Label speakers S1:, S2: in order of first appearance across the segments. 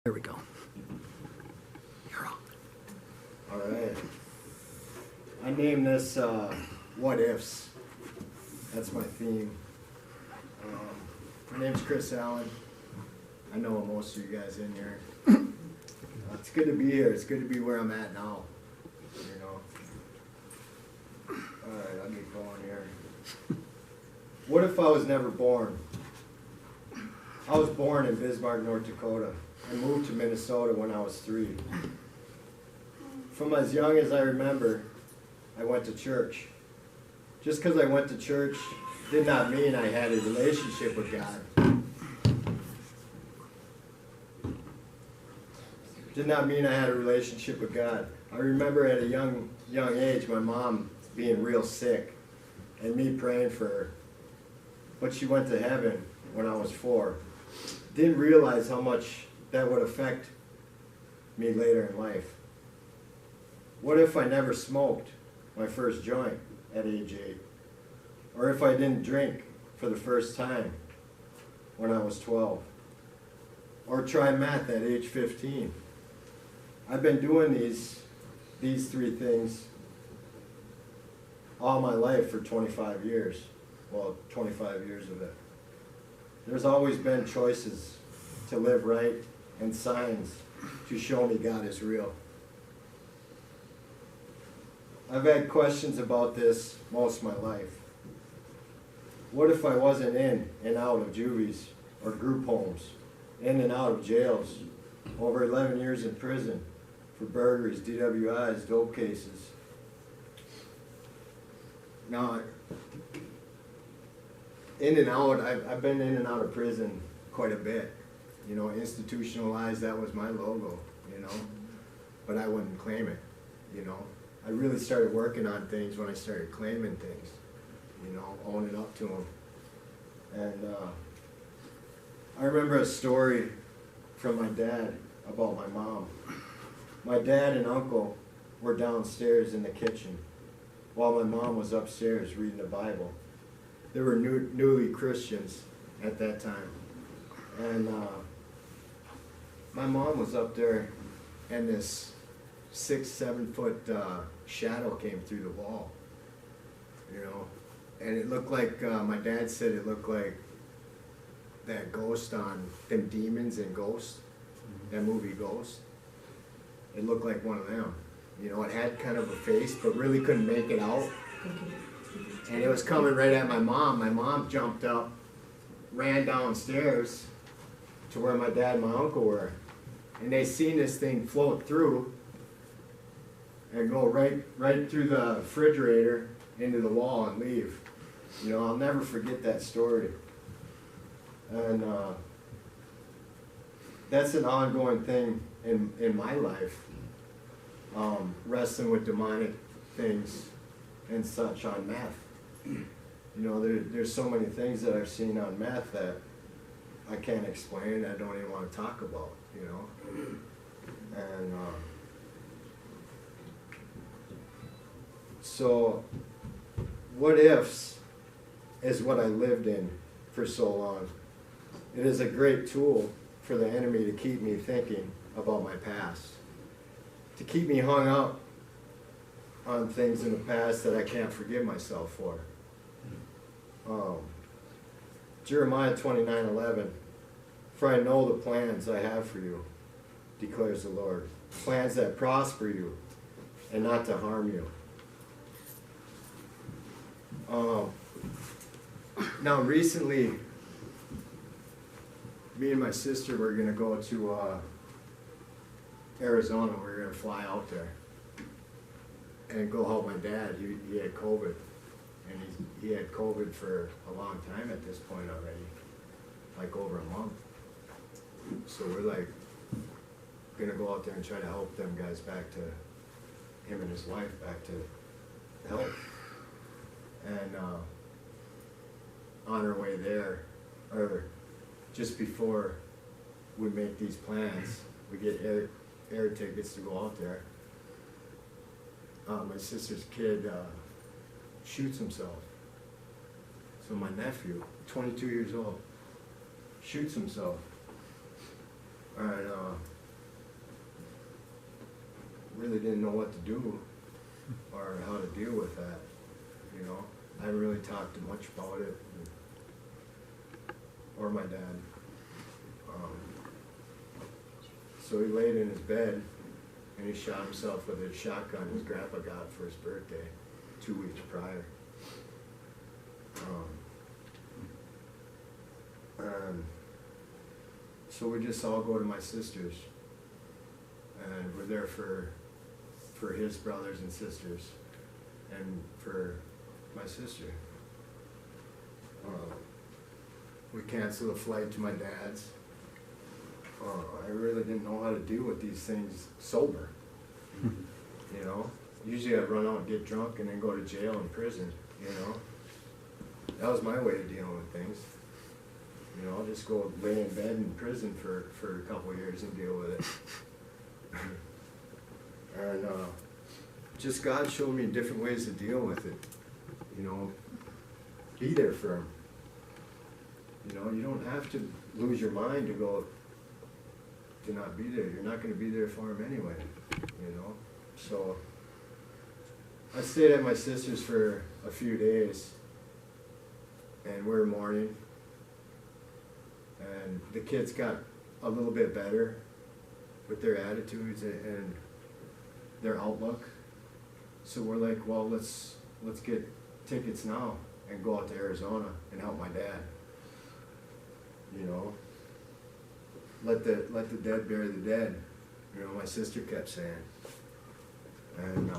S1: There we go. You're on.
S2: All right. I named this What Ifs. That's my theme. My name's Chris Allen. I know most of you guys in here. It's good to be here. It's good to be where I'm at now. You know. All right, I'll get going here. What if I was never born? I was born in Bismarck, North Dakota. I moved to Minnesota when I was 3. From as young as I remember, I went to church. Just because I went to church did not mean I had a relationship with God. Did not mean I had a relationship with God. I remember at a young age my mom being real sick and me praying for her. But she went to heaven when I was 4. Didn't realize how much that would affect me later in life. What if I never smoked my first joint at age 8? Or if I didn't drink for the first time when I was 12? Or try meth at age 15? I've been doing these 3 things all my life for 25 years. Well, 25 years of it. There's always been choices to live right and signs to show me God is real. I've had questions about this most of my life. What if I wasn't in and out of juvies or group homes, in and out of jails, over 11 years in prison for burglaries, DWIs, dope cases? Now, in and out, I've been in and out of prison quite a bit. You know, institutionalized, that was my logo, you know, but I wouldn't claim it, you know. I really started working on things when I started claiming things, you know, owning up to them. And I remember a story from my dad about my mom. My dad and uncle were downstairs in the kitchen while my mom was upstairs reading the Bible. They were newly Christians at that time. And my mom was up there and this 6-7 foot shadow came through the wall, you know, and it looked like, my dad said it looked like that ghost on them Demons and Ghost, that movie Ghost. It looked like one of them, you know. It had kind of a face but really couldn't make it out, and it was coming right at my mom. My mom jumped up, ran downstairs to where my dad and my uncle were, and they seen this thing float through and go right through the refrigerator into the wall and leave. You know, I'll never forget that story. And that's an ongoing thing in my life, wrestling with demonic things and such on meth. You know, there's so many things that I've seen on meth that I can't explain, I don't even want to talk about, you know. And so, what ifs is what I lived in for so long. It is a great tool for the enemy to keep me thinking about my past, to keep me hung up on things in the past that I can't forgive myself for. Jeremiah 29:11, for I know the plans I have for you, declares the Lord, plans that prosper you and not to harm you. Now recently, me and my sister were going to go to Arizona. We were going to fly out there and go help my dad. He had COVID, and he had COVID for a long time at this point already, like over a month. So we're like going to go out there and try to help them guys back to, him and his wife, back to health. And on our way there, or just before we make these plans, we get air tickets to go out there. My sister's kid shoots himself. So my nephew, 22 years old, shoots himself. And really didn't know what to do or how to deal with that, you know. I haven't really talked much about it, or my dad. So he laid in his bed and he shot himself with a shotgun his grandpa got for his birthday 2 weeks prior. So we just all go to my sister's, and we're there for his brothers and sisters, and for my sister. We canceled a flight to my dad's. I really didn't know how to deal with these things sober. You know, usually I'd run out and get drunk and then go to jail and prison. You know, that was my way of dealing with things. You know, I'll just go lay in bed in prison for a couple of years and deal with it. And just God showed me different ways to deal with it. You know, be there for him. You know, you don't have to lose your mind to go to not be there. You're not going to be there for him anyway. You know, so I stayed at my sister's for a few days, and we're mourning. And the kids got a little bit better with their attitudes and their outlook. So we're like, well, let's get tickets now and go out to Arizona and help my dad. You know, let the dead bury the dead. You know, my sister kept saying. And I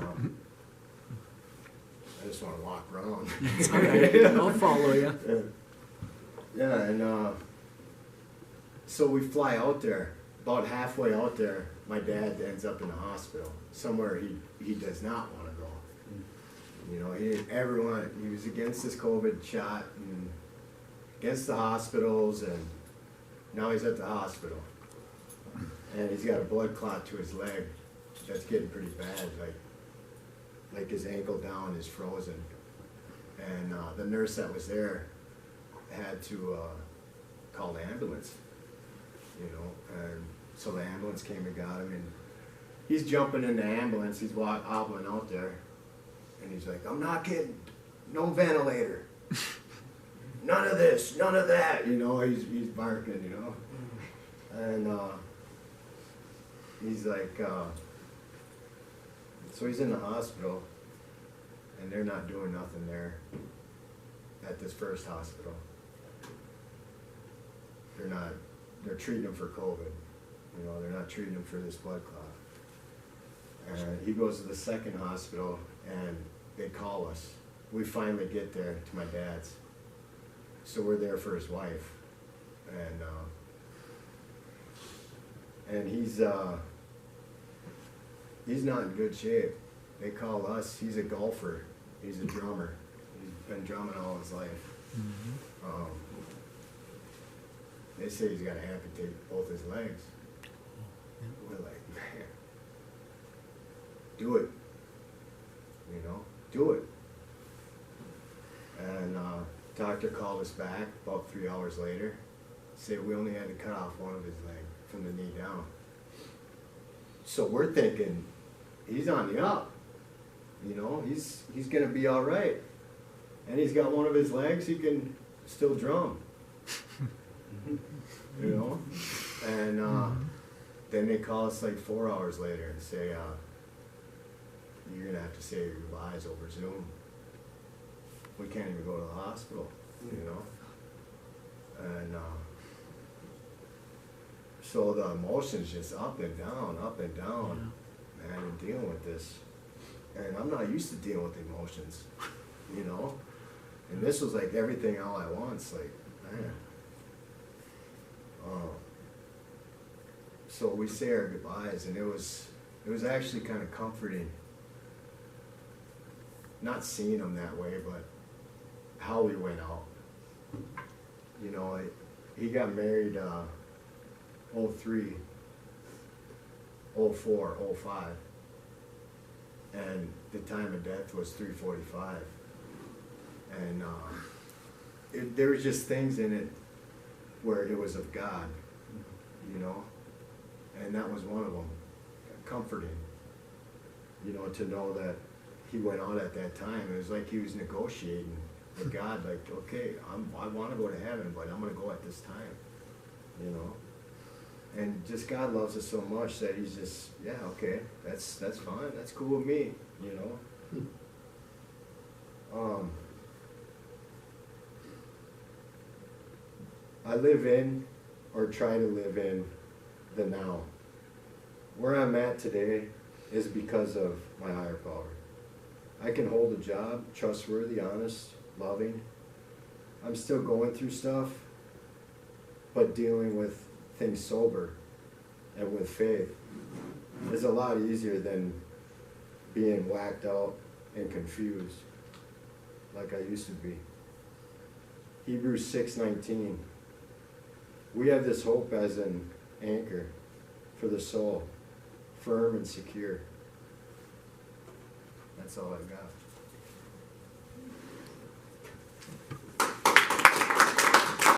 S2: just want to walk around.
S1: It's all right. I'll follow you.
S2: Yeah, and so we fly out there. About halfway out there, my dad ends up in the hospital, somewhere he does not want to go. You know, he was against this COVID shot and against the hospitals, and now he's at the hospital. And he's got a blood clot to his leg that's getting pretty bad, like his ankle down is frozen. And the nurse that was there had to call the ambulance, you know, and so the ambulance came and got him, and he's jumping in the ambulance, he's hobbling out there, and he's like, I'm not kidding, no ventilator, none of this, none of that, you know, he's barking, you know, and he's like, so he's in the hospital, and they're not doing nothing there at this first hospital. They're treating him for COVID. You know, they're not treating him for this blood clot. And he goes to the second hospital, and they call us. We finally get there to my dad's. So we're there for his wife. And he's not in good shape. They call us. He's a golfer. He's a drummer. He's been drumming all his life. Mm-hmm. They say he's got to amputate both his legs. We're like, man, do it. You know, do it. And doctor called us back about 3 hours later. Said we only had to cut off one of his legs from the knee down. So we're thinking he's on the up. You know, he's gonna be all right. And he's got one of his legs, he can still drum. You know? And then they call us like 4 hours later and say, you're gonna have to say your goodbyes over Zoom. We can't even go to the hospital, you know? And so the emotions just up and down, man, and dealing with this. And I'm not used to dealing with emotions, you know? And this was like everything all at once, like, man. So we say our goodbyes, and it was actually kind of comforting. Not seeing him that way, but how we went out. You know, he got married 03, 04, 05. And the time of death was 3:45. And there was just things in it where it was of God, you know? And that was one of them, comforting. you know, to know that he went out at that time. It was like he was negotiating with God, like, okay, I want to go to heaven, but I'm going to go at this time, you know. And just God loves us so much that he's just, yeah, okay, that's fine, that's cool with me, you know. I live in, or try to live in, the now. Where I'm at today is because of my higher power. I can hold a job, trustworthy, honest, loving. I'm still going through stuff, but dealing with things sober and with faith is a lot easier than being whacked out and confused like I used to be. Hebrews 6:19. We have this hope as an anchor for the soul, firm and secure. That's all I've got.